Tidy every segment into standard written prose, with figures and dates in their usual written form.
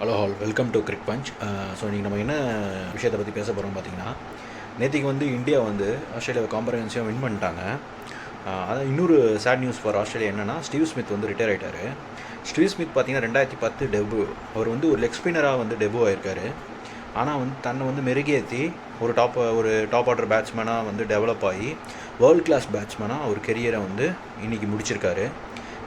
Hello all welcome to crick punch. So இன்றைக்கி நம்ம என்ன விஷயத்தை பற்றி பேச போகிறோம் பார்த்தீங்கன்னா, நேற்றுக்கு வந்து இந்தியா வந்து ஆஸ்திரேலியாவை காம்ப்ரஹென்சிவாக வின் பண்ணிட்டாங்க. அதான் இன்னொரு சேட் நியூஸ் ஃபார் ஆஸ்திரேலியா என்னென்னா, ஸ்டீவ் ஸ்மித் வந்து ரிட்டையர் ஆகிட்டார். ஸ்டீவ் ஸ்மித் பார்த்தீங்கன்னா 2010 டெபு, அவர் வந்து ஒரு லெக் ஸ்பின்னராக வந்து டெபு ஆகிருக்காரு. ஆனால் வந்து தன்னை வந்து மெருகேற்றி ஒரு டாப் ஆர்டர் பேட்ஸ்மேனாக வந்து டெவலப் ஆகி வேர்ல்ட் கிளாஸ் பேட்ஸ்மேனாக ஒரு கெரியரை வந்து இன்றைக்கி முடிச்சிருக்காரு.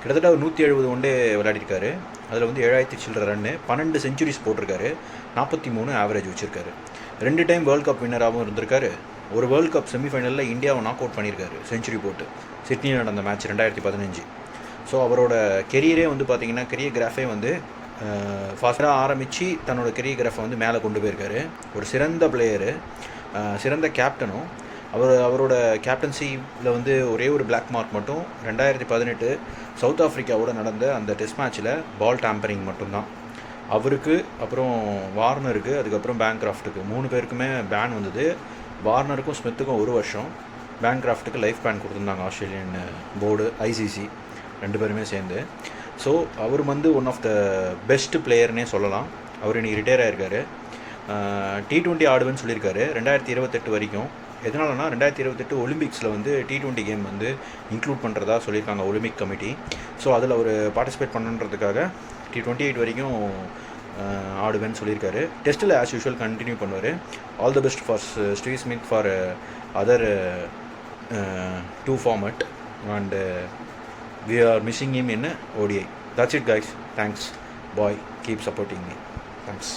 கிட்டத்தட்ட ஒரு 170 ஒன் டே விளையாடிருக்காரு. அதில் வந்து 7000 சில்லற ரன்னு, 12 செஞ்சுரிஸ் போட்டிருக்காரு, 43 ஆவரேஜ் வச்சுருக்காரு. 2 டைம் வேர்ல்ட் கப் வின்னராகவும் இருந்திருக்காரு. ஒரு வேர்ல்ட் கப் செமிஃபைனலில் இந்தியாவை நாக் அவுட் பண்ணியிருக்காரு செஞ்சுரி போட்டு, சிட்னியில் நடந்த மேட்ச் 2015. ஸோ அவரோட கெரியரே வந்து பார்த்திங்கன்னா கெரியர் கிராஃபே வந்து ஃபாஸ்ட்டாக ஆரம்பித்து தன்னோட கெரியர் கிராஃபை வந்து மேலே கொண்டு போயிருக்காரு. ஒரு சிறந்த பிளேயரு, சிறந்த கேப்டனும். அவரோட கேப்டன்சியில் வந்து ஒரே ஒரு பிளாக் மார்க் மட்டும் 2018 சவுத் ஆஃப்ரிக்காவோட நடந்த அந்த டெஸ்ட் மேட்ச்சில் பால் டேம்பரிங் மட்டும்தான். அவருக்கு, அப்புறம் வார்னருக்கு, அதுக்கப்புறம் பேங்க்ராஃப்ட்டுக்கு 3 பேருக்குமே பேன் வந்தது. வார்னருக்கும் ஸ்மித்துக்கும் 1 வருஷம், பேங்க்ராஃப்ட்டுக்கு லைஃப் பேன் கொடுத்துருந்தாங்க ஆஸ்திரேலியன் போர்டு, ஐசிசி 2 பேருமே சேர்ந்து. ஸோ அவர் வந்து ஒன் ஆஃப் த பெஸ்ட் பிளேயர்னே சொல்லலாம். அவர் இன்றைக்கி ரிட்டையர் ஆகிருக்காரு. T20 ஆடுவேன்னு சொல்லியிருக்காரு 2028 வரைக்கும். எதனாலனா 2028 ஒலிம்பிக்ஸில் வந்து T20 கேம் வந்து இன்க்ளூட் பண்ணுறதா சொல்லியிருக்காங்க ஒலிம்பிக் கமிட்டி. ஸோ அதில் அவர் பார்ட்டிசிபேட் பண்ணுன்றதுக்காக T28 வரைக்கும் ஆடுவேன்னு சொல்லியிருக்காரு. டெஸ்ட்டில் ஆஸ் யூஷுவல் கண்டினியூ பண்ணுவார். All the best for Steve Smith for other 2 format and we are missing him in ODI. That's it guys. Thanks. Bye. Keep supporting me. Thanks.